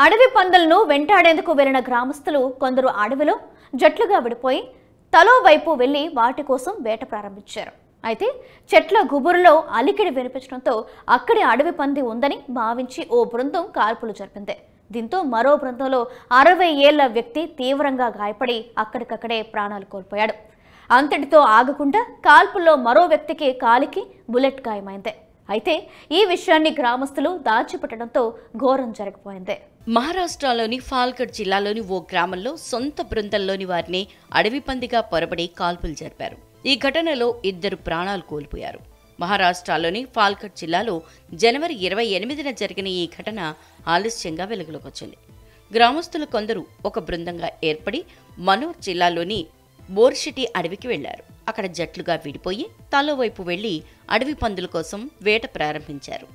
అడవి పందులను వెంటాడేందుకు వెళ్లిన గ్రామస్తులు కొందరు అడవిలో జట్లుగా విడిపోయి తలో వైపు వెళ్లి వాటి కోసం వేట ప్రారంభించారు. అయితే చెట్ల గుబురులో అలికిడి వినిపించడంతో అక్కడి అడవి పంది ఉందని భావించి ఓ బృందం కాల్పులు జరిపింది. దీంతో మరో బృందంలో 60 ఏళ్ల వ్యక్తి తీవ్రంగా గాయపడి అక్కడికక్కడే ప్రాణాలు కోల్పోయాడు. అంతటితో ఆగకుండా కాల్పుల్లో మరో వ్యక్తికి కాలికి బుల్లెట్ గాయమైంది. అయితే ఈ విషయాన్ని గ్రామస్తులు దాచిపెట్టడంతో ఘోరం జరిగిపోయింది. మహారాష్ట్రలోని పాల్ఘర్ జిల్లాలోని ఓ గ్రామంలో సొంత బృందంలోని వారిని అడవి పందిగా పొరబడి కాల్పులు జరిపారు. ఈ ఘటనలో 2 ప్రాణాలు కోల్పోయారు. మహారాష్ట్రలోని పాల్ఘర్ జిల్లాలో జనవరి 28న జరిగిన ఈ ఘటన ఆలస్యంగా వెలుగులోకి వచ్చింది. గ్రామస్తులు కొందరు ఒక బృందంగా ఏర్పడి మనోర్ జిల్లాలోని బోర్షిటి అడవికి వెళ్లారు. అక్కడ జట్లుగా విడిపోయి తలో వైపు వెళ్లి అడవి పందుల కోసం వేట ప్రారంభించారు.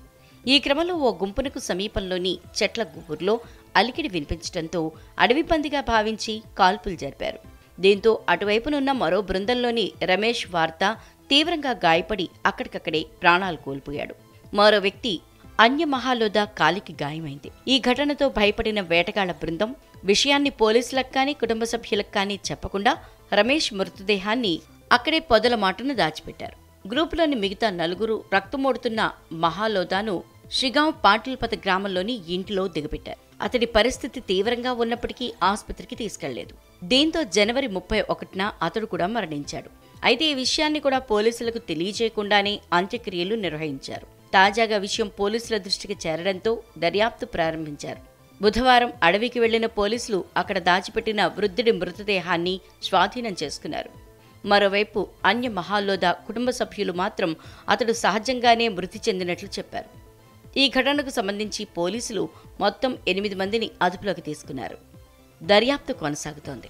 ఈ క్రమంలో ఓ గుంపునకు సమీపంలోని చెట్ల గుబుర్లో అలికిడి వినిపించడంతో అడవి పందిగా భావించి కాల్పులు జరిపారు. దీంతో అటువైపునున్న మరో బృందంలోని రమేష్ వార్త తీవ్రంగా గాయపడి అక్కడికక్కడే ప్రాణాలు కోల్పోయాడు. మరో వ్యక్తి అన్యమహాలోద కాలికి గాయమైంది. ఈ ఘటనతో భయపడిన వేటగాళ్ల బృందం విషయాన్ని పోలీసులకు కానీ కుటుంబ సభ్యులకు కానీ చెప్పకుండా రమేష్ మృతదేహాన్ని అక్కడే పొదల మాటను దాచిపెట్టారు. గ్రూపులోని మిగతా 4 రక్తమోడుతున్న మహాలోదాను షిగావ్ పాటిల్పత గ్రామంలోని ఇంటిలో దిగబెట్టారు. అతడి పరిస్థితి తీవ్రంగా ఉన్నప్పటికీ ఆసుపత్రికి తీసుకెళ్లలేదు. దీంతో జనవరి 31న అతడు కూడా మరణించాడు. అయితే ఈ విషయాన్ని కూడా పోలీసులకు తెలియజేయకుండానే అంత్యక్రియలు నిర్వహించారు. తాజాగా విషయం పోలీసుల దృష్టికి చేరడంతో దర్యాప్తు ప్రారంభించారు. బుధవారం అడవికి వెళ్లిన పోలీసులు అక్కడ దాచిపెట్టిన వృద్ధుడి మృతదేహాన్ని స్వాధీనం చేసుకున్నారు. మరోవైపు అన్య మహాలోద కుటుంబ సభ్యులు మాత్రం అతడు సహజంగానే మృతి చెందినట్లు చెప్పారు. ఈ ఘటనకు సంబంధించి పోలీసులు మొత్తం 8 మందిని అదుపులోకి తీసుకున్నారు. దర్యాప్తు కొనసాగుతోంది.